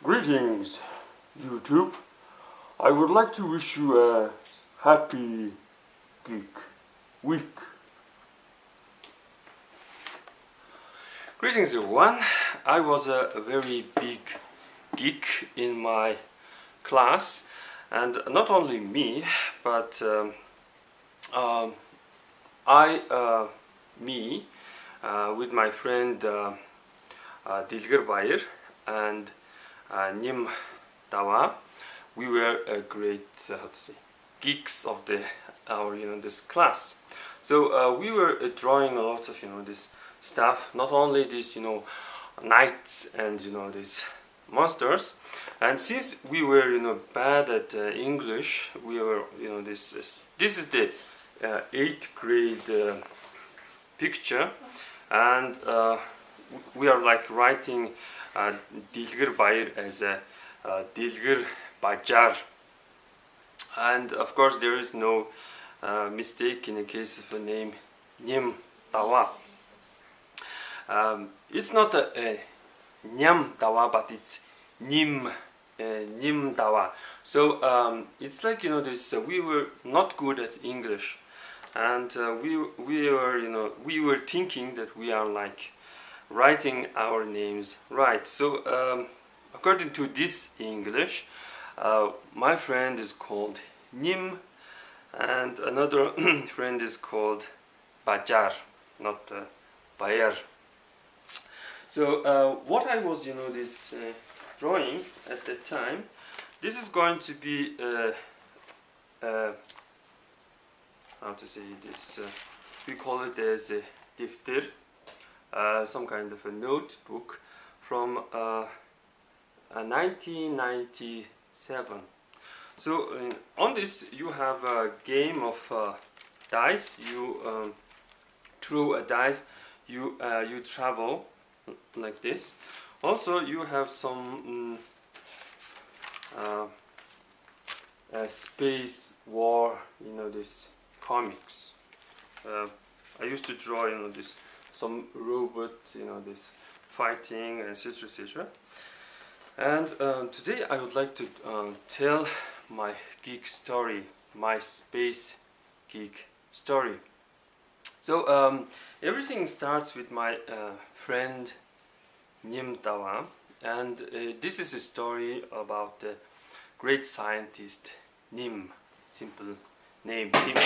Greetings, YouTube. I would like to wish you a happy Geek week. Greetings everyone. I was a very big geek in my class, and not only me, but me with my friend Dilger Bayer and NIM, we were a great geeks of this class. So we were drawing a lot of this stuff, not only this knights and these monsters. And since we were bad at English, we were this is the 8th grade picture, and we are like writing Dilger Bayer as a Dilger Bajar, and of course there is no mistake in the case of the name Nim Tawa. It's not a Nyam Tawa, but it's Nim Tawa. So it's like this. We were not good at English, and we were thinking that we are like writing our names right. So according to this English, my friend is called Nim, and another friend is called Bajar, not Bayer. So what I was this drawing at that time, this is going to be how to say this, we call it as a difter, some kind of a notebook from 1997. So on this you have a game of dice. You throw a dice, you travel like this. Also you have some space war, this comics. I used to draw this some robot, this fighting, etc, etc. And today I would like to tell my geek story, my space geek story. So everything starts with my friend Nim Tawa, and this is a story about the great scientist Nim, simple name Nim.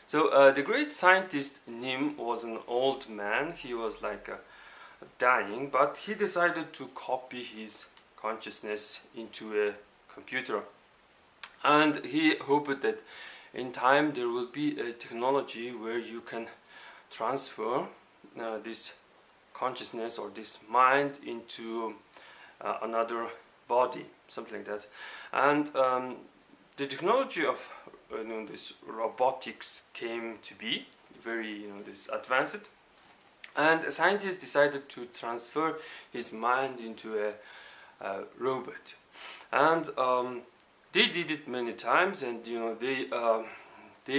So the great scientist Nim was an old man. He was like dying, but he decided to copy his consciousness into a computer, and he hoped that in time there will be a technology where you can transfer this consciousness or this mind into another body, something like that. And the technology of this robotics came to be very this advanced, and a scientist decided to transfer his mind into a robot. And they did it many times, and they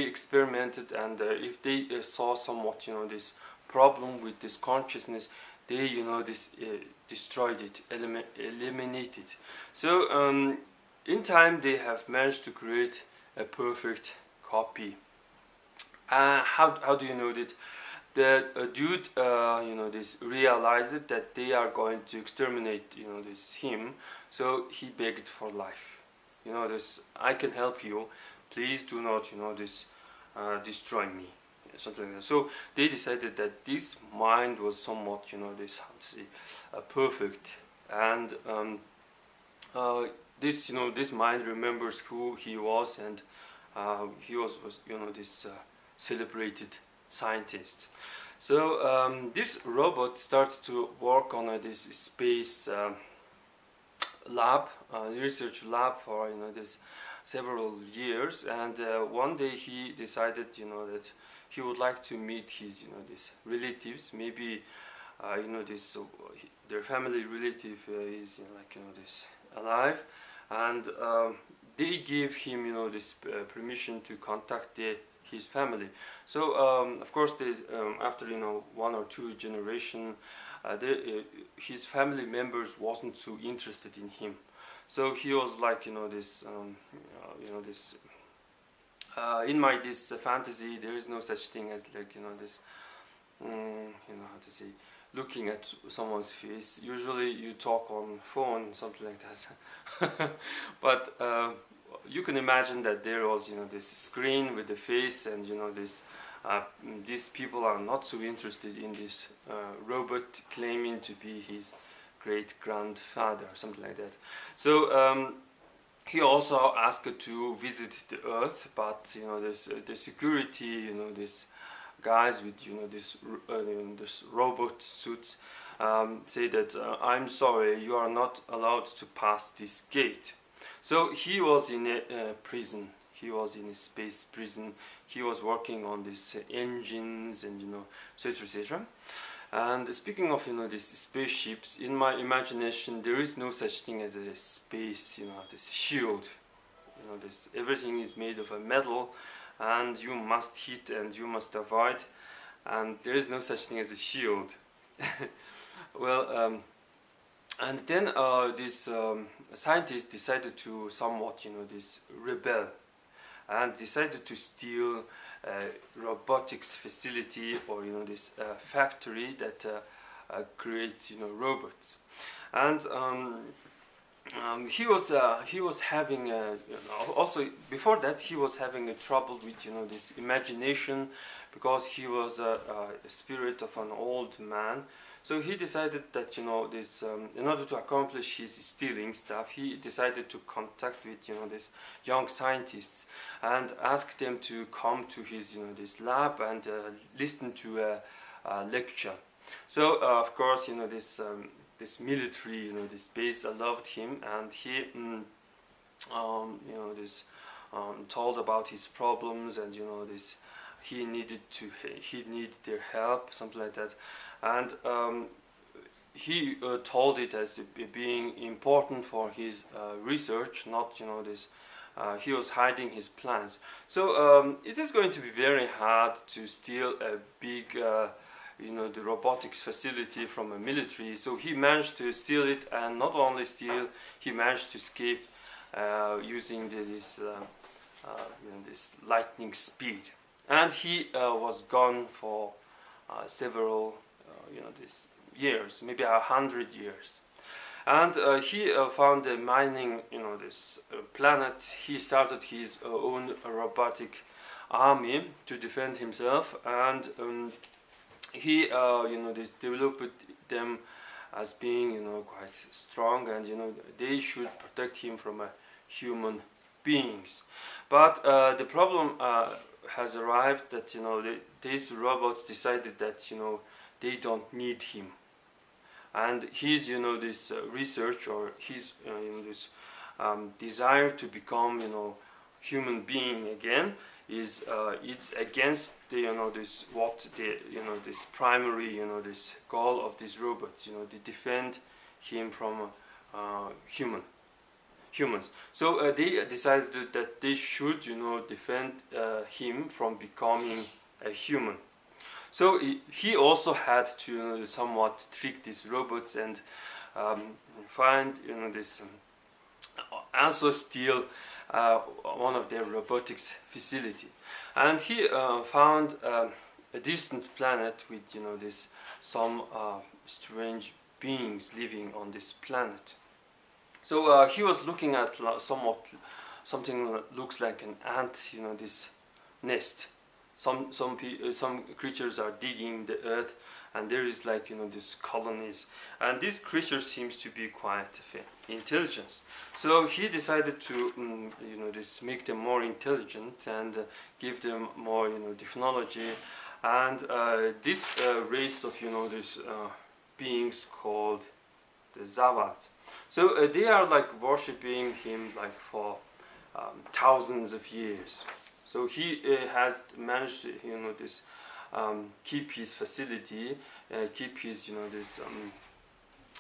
experimented, and if they saw somewhat this problem with this consciousness, they destroyed it, eliminated it. So in time they have managed to create a perfect copy. How do you know that? The dude this realized that they are going to exterminate this him, so he begged for life. This, I can help you, please do not this destroy me, something like that. So they decided that this mind was somewhat this, how to say, perfect, and this this mind remembers who he was, and he was this celebrated scientist. So this robot starts to work on this space lab, research lab for this several years, and one day he decided that he would like to meet his these relatives. Maybe this their family relative is like this alive, and they gave him this permission to contact his family. So of course after 1 or 2 generation, his family members wasn't so interested in him. So he was like, in my this fantasy, there is no such thing as like, this, how to say, looking at someone's face. Usually you talk on phone, something like that. But you can imagine that there was, this screen with the face, and these people are not so interested in this robot claiming to be his great-grandfather, something like that. So he also asked to visit the Earth, but the security, this guys with this robot suits say that I'm sorry, you are not allowed to pass this gate. So he was in a prison. He was in a space prison. He was working on these engines and etc, etc. And speaking of these spaceships, in my imagination there is no such thing as a space, this shield. This everything is made of a metal, and you must hit and you must avoid, and there is no such thing as a shield. Well, and then this scientist decided to somewhat, this rebel, and decided to steal a robotics facility, or this factory that creates robots. And he was having also before that he was having a trouble with this imagination, because he was a spirit of an old man. So he decided that this in order to accomplish his stealing stuff, he decided to contact with this young scientists and ask them to come to his this lab and listen to a lecture. So of course this military this base loved him, and he told about his problems, and this he needed their help, something like that. And he told it as being important for his research, not this he was hiding his plans. So it is going to be very hard to steal a big the robotics facility from a military. So he managed to steal it, and not only steal, he managed to escape using this lightning speed. And he was gone for several these years, maybe 100 years. And he found a mining this planet. He started his own robotic army to defend himself, and he developed them as being quite strong, and they should protect him from human beings. But the problem has arrived that these robots decided that they don't need him, and his this research, or his this desire to become human being again is it's against the this what the this primary this goal of these robots, they defend him from humans. So they decided that they should defend him from becoming a human. So he also had to somewhat trick these robots and find this also steal one of their robotics facility. And he found a distant planet with this some strange beings living on this planet. So he was looking at something that looks like an ant, this nest. Some creatures are digging the earth, and there is like these colonies, and this creature seems to be quite intelligent. So he decided to this make them more intelligent and give them more technology, and this race of this beings called the Zavaz. So they are like worshipping him like for thousands of years. So he has managed to this keep his facility, keep his this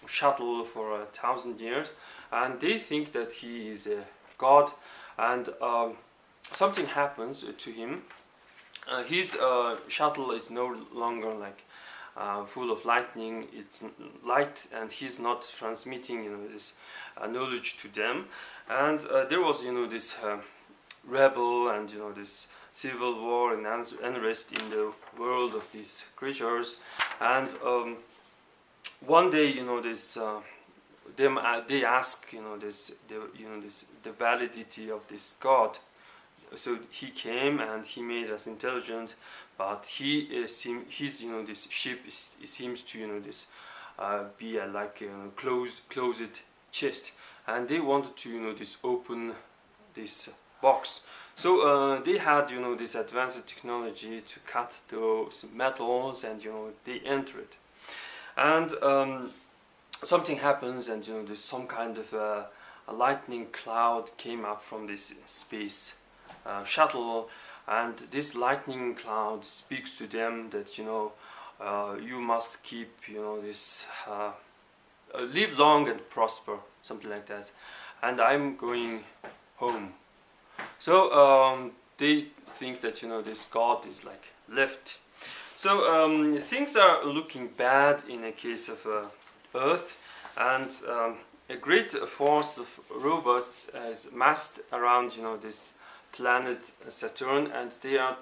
shuttle for 1,000 years, and they think that he is a god. And something happens to him. His shuttle is no longer like full of lightning, it's light, and he's not transmitting, this knowledge to them. And there was, this rebel and, this civil war and unrest in the world of these creatures. And one day, this they ask, the validity of this God. So he came and he made us intelligent, but his this ship seems to be like a closed chest, and they wanted to this open this box. So they had this advanced technology to cut those metals, and they entered, and something happens, and there's some kind of a lightning cloud came up from this space shuttle, and this lightning cloud speaks to them that you must keep this live long and prosper, something like that, and I'm going home. So they think that this God is like left. So things are looking bad in a case of Earth, and a great force of robots is massed around this planet Saturn, and they are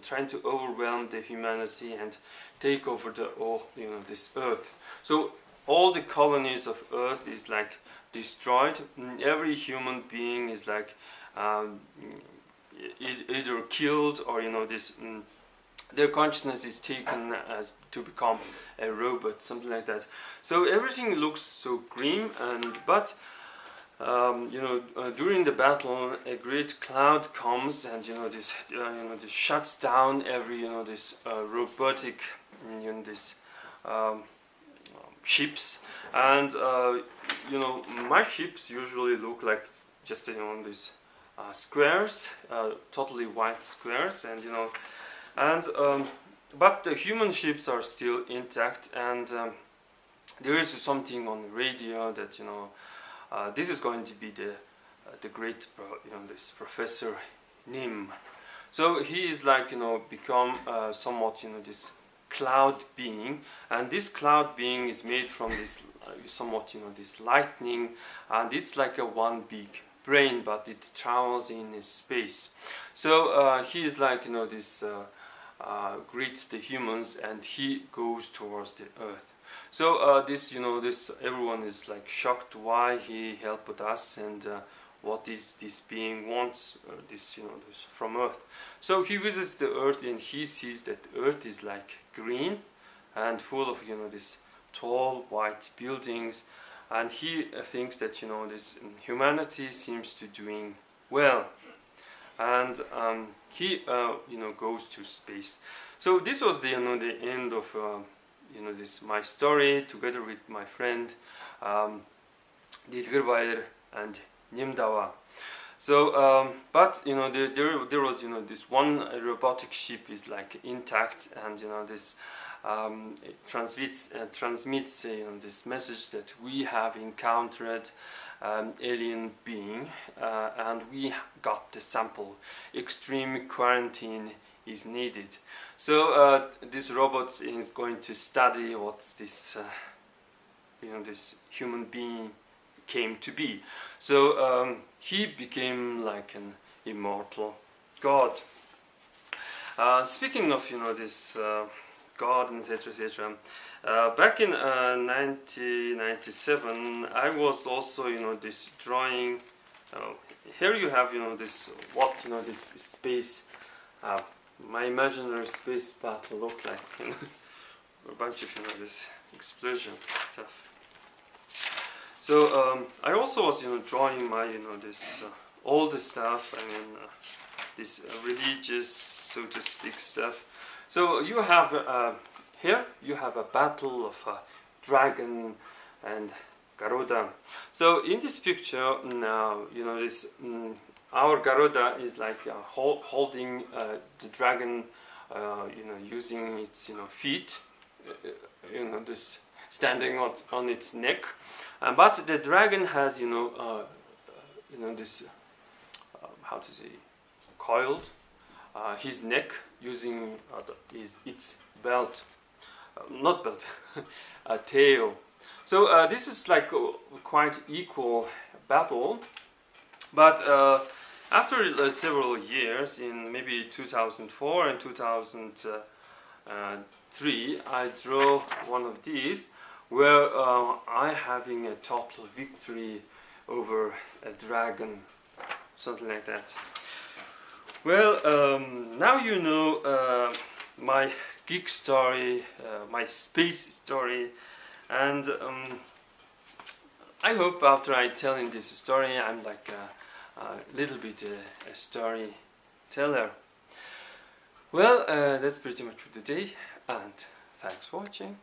trying to overwhelm the humanity and take over this Earth. So all the colonies of Earth is like destroyed. Every human being is like either killed, or their consciousness is taken as to become a robot, something like that. So everything looks so grim, but during the battle, a great cloud comes, and this shuts down every this robotic this ships, and my ships usually look like just these squares, totally white squares, and but the human ships are still intact, and there is something on the radio that this is going to be the great this Professor NIM. So he is like become somewhat this cloud being, and this cloud being is made from this somewhat this lightning, and it's like a one big brain, but it travels in space. So he is like this greets the humans, and he goes towards the Earth. So this everyone is like shocked why he helped us, and what this being wants this from Earth. So he visits the Earth, and he sees that Earth is like green and full of this tall white buildings, and he thinks that this humanity seems to doing well, and he goes to space. So this was the the end of this my story, together with my friend Dilgerbaier and Nimdawa. So but there was this one robotic ship is like intact, and this it transmits this message that we have encountered alien being, and we got the sample. Extreme quarantine is needed. So this robot is going to study what this this human being came to be. So he became like an immortal god. Speaking of this God and etc., back in 1997, I was also this drawing. Here you have this what this space, my imaginary space battle looked like. A bunch of this explosions and stuff. So I also was drawing my this all the stuff. I mean this religious, so to speak, stuff. So you have here you have a battle of a dragon and Garuda. So in this picture now this our Garuda is like holding the dragon, using its feet, this standing on its neck, but the dragon has this how to say, coiled his neck using its belt, not belt, a tail. So this is like a quite equal battle, but after several years, in maybe 2004 and 2003, I draw one of these where I having a total victory over a dragon, something like that. Well, now you know my geek story, my space story, and I hope after I telling this story I'm like a little bit a storyteller. Well, that's pretty much for today, and thanks for watching.